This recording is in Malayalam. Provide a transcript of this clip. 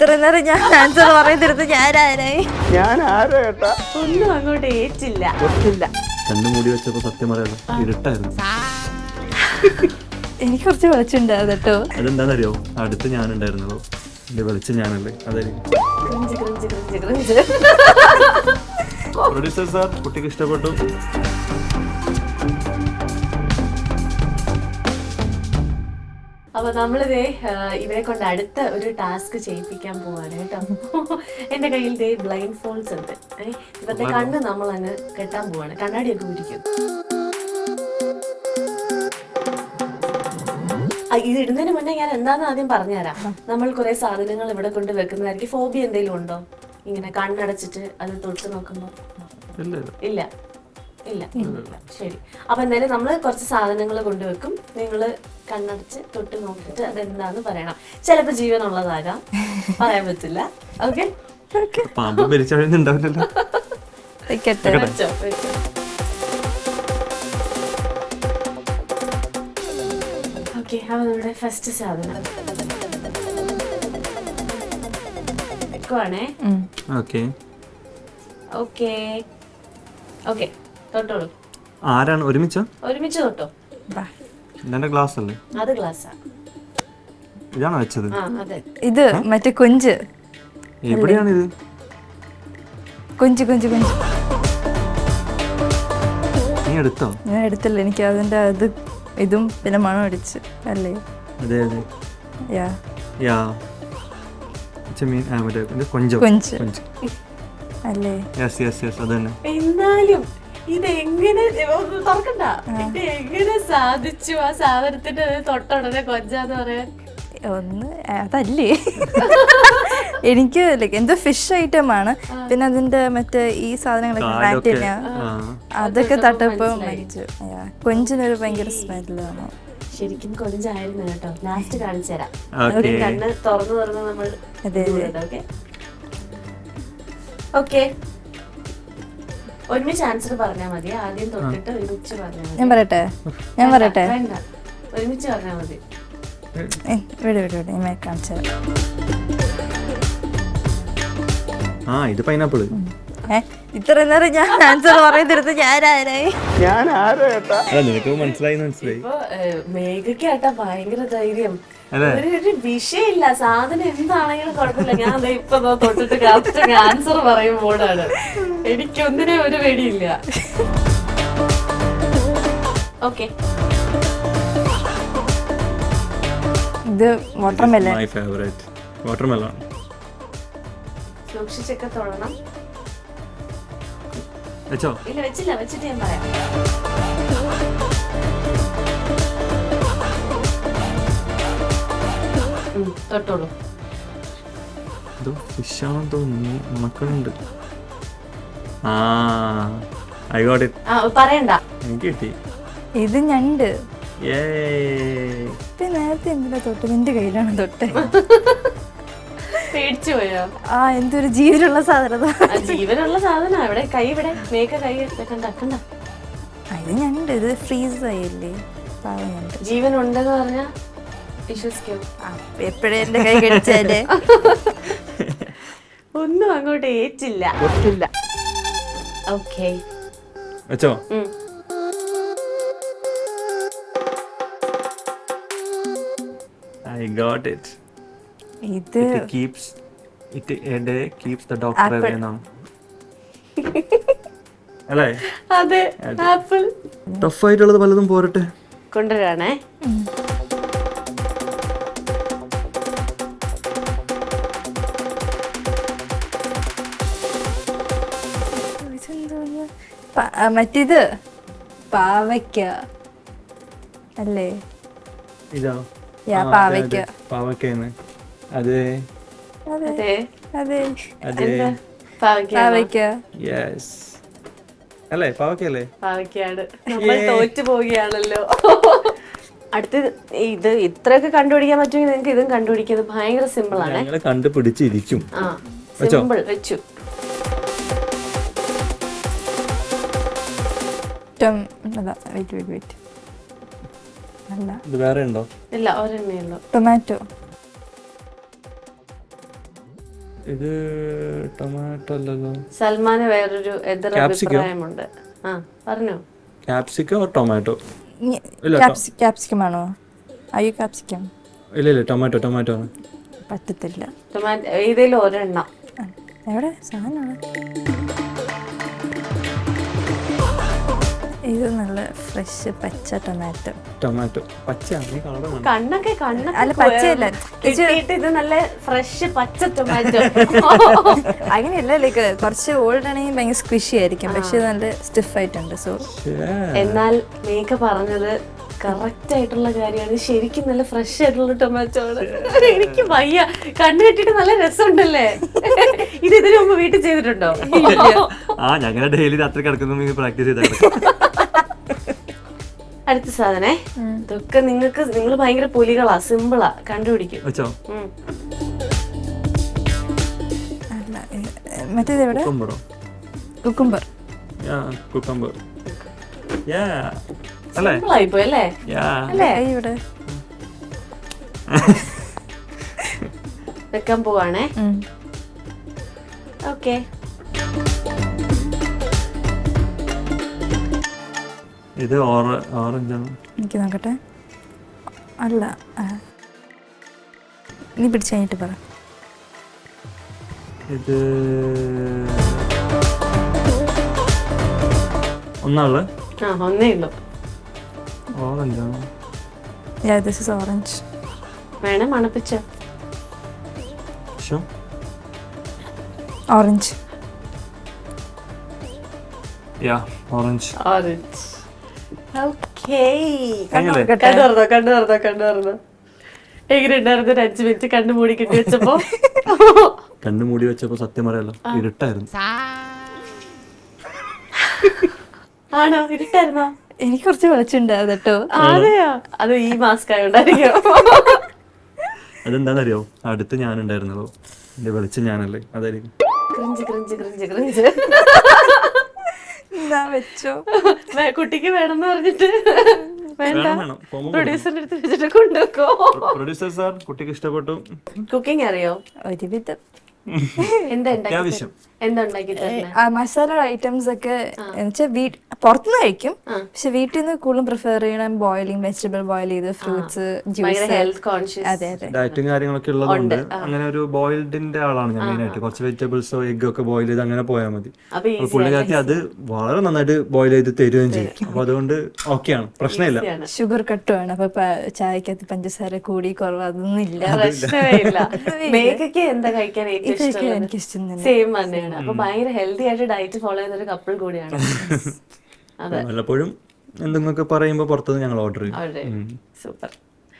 ഇത്ര നേരം ഞാൻ ആൻസർ പറയുന്നിടത്ത് ഞാൻ ആരോ കേട്ടാ ഒന്നും അങ്ങോട്ട് ഏറ്റില്ല. കണ്ണു മൂടി വെച്ചപ്പോ സത്യം പറയാലോ ഇരുട്ടായിരുന്നു. എനിക്ക് കുറച്ച് വെളിച്ചുണ്ടായിരുന്നു കേട്ടോ. അതെന്താണെന്നറിയോ, അടുത്ത് ഞാനുണ്ടായിരുന്നല്ലോ, എന്റെ വെളിച്ചം ഞാനല്ലേ. അതായിരിക്കും. പ്രൊഡ്യൂസർ സാർ, കുട്ടിക്ക് ഇഷ്ടപ്പെട്ടു. അപ്പൊ നമ്മളിതേ ഇവരെ കൊണ്ട് അടുത്ത ഒരു ടാസ്ക് ചെയ്യിപ്പിക്കാൻ പോവാണ് കേട്ടോ. എന്റെ കയ്യിൽ ദേ ബ്ലൈൻഡ് ഫോൾസ് ഉണ്ട്. ഇവരുടെ കണ്ണ് നമ്മൾ അങ്ങ് കെട്ടാൻ പോവാണ്. കണ്ണാടിയൊക്കെ ഉരിക്കും. ഇത് ഇടുന്നതിന് മുന്നേ ഞാൻ എന്താന്ന് ആദ്യം പറഞ്ഞുതരാം. നമ്മൾ കുറെ സാധനങ്ങൾ ഇവിടെ കൊണ്ട് വെക്കുന്നതായിരിക്കും. ഫോബിയ എന്തെങ്കിലും ഉണ്ടോ? ഇങ്ങനെ കണ്ണടച്ചിട്ട് അത് തൊട്ട് നോക്കുമ്പോ? ഇല്ല ഇല്ല ഇല്ല. ശരി, അപ്പൊ എന്തായാലും നമ്മള് കുറച്ച് സാധനങ്ങൾ കൊണ്ടുവെക്കും. നിങ്ങള് കണ്ണടച്ച് തൊട്ട് നോക്കിട്ട് അതെന്താന്ന് പറയണം. ചിലപ്പോ ജീവനുള്ളതാകാം, പറയാൻ പറ്റില്ല. ഓക്കെ, പാമ്പ് മരിച്ചുണ്ടാവില്ലല്ലോ. ഓക്കെ, അപ്പൊ നമ്മുടെ ഫസ്റ്റ് സാധനം വെക്കുവാണേ. ഓക്കെ ഓക്കെ ഓക്കെ, തൊട്ടോളൂ. ആരാണ്? ഒരുമിച്ച് തൊട്ടോ. എന്റെ ഗ്ലാസ് അല്ലേ? അത് ഗ്ലാസ്സാ. ഇതാണോ വെച്ചത്? ഇത് മറ്റേ കൊഞ്ച്. എവിടെയാണിത്? കൊഞ്ച് കൊഞ്ച് കൊഞ്ച്. നീ എടുത്തോ? ഞാൻ എടുത്തില്ല. എനിക്ക് അതിന്റെ അത് ഇതും പിന്നെ മണം അടിച്ച് അല്ലേ? അതെ അതെ. യാ യാ കൊഞ്ച് കൊഞ്ച് അല്ലേ? യെസ് യെസ് യെസ്, അത് തന്നെ. എന്നാലും ഇതെങ്ങനെ തുറക്കണ്ട, ഇത് എങ്ങനെ സാധിച്ചു ആ സാധനത്തിന്റെ തൊട്ടുടനെ കൊഞ്ചാന്ന് പറയാൻ? ഒന്ന് അതല്ലേ എനിക്ക് എന്തോ ഫിഷ് ഐറ്റം ആണ്. പിന്നെ അതിന്റെ മറ്റേ ഈ സാധനങ്ങളൊക്കെ അതൊക്കെ തട്ടപ്പോ കൊഞ്ചിനൊരു ഭയങ്കര സ്മെല്ലാണ്. ശരിക്കും കൊഞ്ചായിരുന്നു കേട്ടോ. ലാസ്റ്റ് കാണിച്ചു തരാം. കണ്ണ് തുറന്ന് നമ്മൾ. ഓക്കെ, ഒരുമിച്ച് ആൻസർ പറഞ്ഞാൽ മതി. ആദ്യം തൊട്ടിട്ട് ഒരുമിച്ച് പറഞ്ഞാൽ മതി. ഞാൻ പറയട്ടെ? വേണ്ട, ഒരുമിച്ച് പറഞ്ഞാൽ മതി. കാണിച്ചു ഇത് പൈനാപ്പിള്. ഇത്ര നേരം ഞാൻ ആൻസർ പറയുന്നിടത്ത് ഞാൻ ആരോ കേട്ടാ. നിനക്ക് മനസ്സിലായി. ഇപ്പൊ മേഘക്കാട്ടാ ഭയങ്കര ധൈര്യം. ഒരു വിഷയമില്ല, സാധനം എന്താണെങ്കിലും കുഴപ്പമില്ല. ഞാൻ ഇപ്പൊ തൊട്ടിട്ട് കറക്റ്റ് ആൻസർ പറയും മോഡാണ്. എനിക്കൊന്നിനെ ഒരു പേടിയില്ല. ഓക്കെ, ഇത് വാട്ടർമെലൺ. My favourite watermelon. സൂക്ഷിച്ചൊക്കെ തൊടണം. വെച്ചോ? ഇല്ല, വെച്ചില്ല. വെച്ചിട്ട് ഞാൻ പറയാം. തൊട്ടോളൂ. ഫിഷാണെന്ന് തോന്നുന്നു, മക്കളുണ്ട്. I got it. പറയണ്ട, എനിക്ക് കിട്ടി. ഇത് ഞണ്ട്. നേരത്തെ എന്തിനാ തൊട്ട്? നിന്റെ കയ്യിലാണ് തൊട്ട്. പേടിച്ചു പോയോ? എന്തൊരു ജീവനുള്ള സാധനം. ജീവനുള്ള സാധനം ഇവിടെ കൈ, ഇവിടെ മേക്ക കൈ കണ്ട. ഇത് ഞണ്ട്. ഇത് ഫ്രീസ് ആയില്ലേ? പാവഞ്ഞണ്ട്. ജീവൻ ഉണ്ടെന്ന് പറഞ്ഞാ വിശ്വസിക്കോ? എപ്പോഴേ എന്റെ കൈ കടിച്ചാലേ ഒന്നും അങ്ങോട്ട് ഏറ്റില്ല. ഓക്കെ, വെച്ചോ? I got it. It keeps the doctor away now. അല്ലേ? അതെ, ആപ്പിൾ. ടഫ് ആയിട്ടുള്ളത് പലതും പോരട്ടെ. കൊണ്ടുവരാണേ. മറ്റേത് പാവയ്ക്ക അല്ലേ? ഇതോ? പാവയ്ക്കാണ്. അതെ അതെ അതെ പാവയ്ക്ക. യെസ് അല്ലേ? പാവയ്ക്കല്ലേ? പാവയ്ക്കാണ്. നമ്മൾ തോറ്റു പോവുകയാണല്ലോ. അടുത്ത് ഇത് ഇത്രയൊക്കെ കണ്ടുപിടിക്കാൻ പറ്റുമെങ്കിൽ നിങ്ങൾക്ക് ഇതും കണ്ടുപിടിക്കുന്നത് ഭയങ്കര സിമ്പിൾ ആണ്. ഞങ്ങൾ കണ്ടുപിടിച്ചിരിക്കും. സിമ്പിൾ വെച്ചു. ഇത് വേറെ ഉണ്ടോ? ഇല്ല, ഒരെണ്ണേ ഉള്ളൂ. ടൊമാറ്റോ. ഇത് ടൊമാറ്റോ അല്ലല്ലോ. സൽമാന് വേറൊരു എതിർ അഭിപ്രായമുണ്ട്. ആ പറഞ്ഞോ. Capsicum or tomato? ഇല്ല ക്യാപ്സിക്കം ആണോ? അയ്യോ ക്യാപ്സിക്കം ഇല്ല ടൊമാറ്റോ ആണ്. പറ്റത്തില്ല. ടൊമാറ്റോ ഏതെങ്കിലും ഒരെണ്ണം. എവിടെ സാധനമാണ് ഇത്? നല്ല ഫ്രഷ് പച്ച ടൊമാറ്റോ പച്ചയാണ് കളർ. കണ്ണൊക്കെ അല്ല പച്ചയല്ല, കിട്ടിയിട്ട് ഇത് നല്ല ഫ്രഷ് പച്ച ടൊമാറ്റോ. അങ്ങനെയല്ല, ലൈക്ക് കുറച്ച് ഓൾഡ് ആണെങ്കിൽ ഭയങ്കര സ്ക്വിഷി ആയിരിക്കും, പക്ഷെ നല്ല സ്റ്റിഫ് ആയിട്ടുണ്ട്. സോ എന്നാൽ മേഘ പറഞ്ഞത് കറക്റ്റ് ആയിട്ടുള്ള കാര്യമാണ്. ശരിക്കും നല്ല ഫ്രഷ് ആയിട്ടുള്ള ടൊമാറ്റോ ആണ്. എനിക്ക് വയ്യ, കണ്ണു കെട്ടിട്ട് നല്ല രസമുണ്ടല്ലേ. ഇത് ഇതിനു മുമ്പ് വീട്ടിൽ ചെയ്തിട്ടുണ്ടോ? ഞങ്ങൾ ഡെയിലി രാത്രി കിടക്കുന്ന പ്രാക്ടീസ് ചെയ്ത. അടുത്ത സാധനേ, ഇതൊക്കെ നിങ്ങൾ ഭയങ്കര പുലികളാ, സിമ്പിളാ, കണ്ടുപിടിക്കും. അല്ല മറ്റേത് എവിടെ? കുക്കുംബർ. സിമ്പിളായിപ്പോയി അല്ലേ? അല്ലേ? ഇവിടെ വെക്കാൻ പോവാണേ. ഓക്കെ. ഇത് ഓറഞ്ച് ആണ്. എനിക്ക് നോക്കട്ടെ. അല്ല, നീ പിടിച്ച് കഴിഞ്ഞിട്ട് പറ. ഇത് ഒന്നാള്. ഒന്നേ ഉള്ളൂ. ഓറഞ്ച് ആണ്. This is orange. വേണേ മണപ്പിച്ചോ. ഓറഞ്ച്. ഓറഞ്ച്. കണ്ടുവരുന്നോ എങ്ങനെ ഉണ്ടായിരുന്നു? 5 മിനിറ്റ് കണ്ണു മൂടി കെട്ടി വെച്ചപ്പോ. കണ്ണു മൂടി വെച്ചപ്പോ സത്യം പറയാലോ ഇരുട്ടായിരുന്നു. ആണോ? ഇരുട്ടായിരുന്നോ? എനിക്ക് കുറച്ച് വെളിച്ചുണ്ടായിരുന്നു കേട്ടോ. അതെയോ? അത് ഈ മാസ്ക് ആയോണ്ടായിരിക്കും. അതെന്താണെന്നറിയോ, അടുത്ത് ഞാനുണ്ടായിരുന്നല്ലോ, എന്റെ വെളിച്ചം ഞാനല്ലേ, അതായിരിക്കും. ക്രിഞ്ച് വെച്ചോ. കുട്ടിക്ക് വേണമെന്ന് പറഞ്ഞിട്ട് വേണ്ട, പ്രൊഡ്യൂസറിന്റെ അടുത്ത് വെച്ചിട്ട് കൊണ്ടുവെക്കോ. പ്രൊഡ്യൂസർ സാർ, കുട്ടിക്ക് ഇഷ്ടപ്പെട്ടു. കുക്കിംഗ് അറിയോ? ഒരുവിധം. അത്യാവശ്യം. എന്താ ഉണ്ടാക്കി? മസാല ഐറ്റംസ് ഒക്കെ പുറത്തുനിന്ന് കഴിക്കും, പക്ഷെ വീട്ടിൽ നിന്ന് കൂടുതലും പ്രിഫർ ചെയ്യണം ബോയിലിംഗ്, വെജിറ്റബിൾ ബോയിൽ ചെയ്ത്, ഫ്രൂട്ട്സ്, ജ്യൂസ്. അതെ അതെ. ഡയറ്റും കാര്യങ്ങളൊക്കെ ഉള്ളതുകൊണ്ട് അങ്ങനെ ഒരു ബോയിൽഡിന്റെ ആളാണ് ഞാൻ മെയിൻ ആയിട്ട്. കുറച്ച് വെജിറ്റബിൾസോ എഗ് ഒക്കെ ബോയിൽ ചെയ്ത് അങ്ങനെ പോയാൽ മതി. പുള്ളിക്കാരത്തി അത് വളരെ നന്നായിട്ട് ബോയിൽ ചെയ്ത് തരുകയും ചെയ്യും. അപ്പൊ അതുകൊണ്ട് ഓക്കെയാണ്, പ്രശ്നമില്ല. ഷുഗർ കട്ടുമാണ്, അപ്പൊ ചായക്കകത്ത് പഞ്ചസാര കൂടി കുറവ് അതൊന്നും ഇല്ല. എന്താ കഴിക്കാൻ എനിക്കിഷ്ടം സെയിം തന്നെയാണ്. അപ്പൊ ഭയങ്കര ഹെൽത്തി ആയിട്ട് ഡയറ്റ് ഫോളോ ചെയ്യുന്ന ഒരു കപ്പിൾ കൂടിയാണ്. വല്ലപ്പോഴും എന്തെങ്കിലുമൊക്കെ പറയുമ്പോ പുറത്തുനിന്ന് ഞങ്ങൾ ഓർഡർ ചെയ്യും. സൂപ്പർ.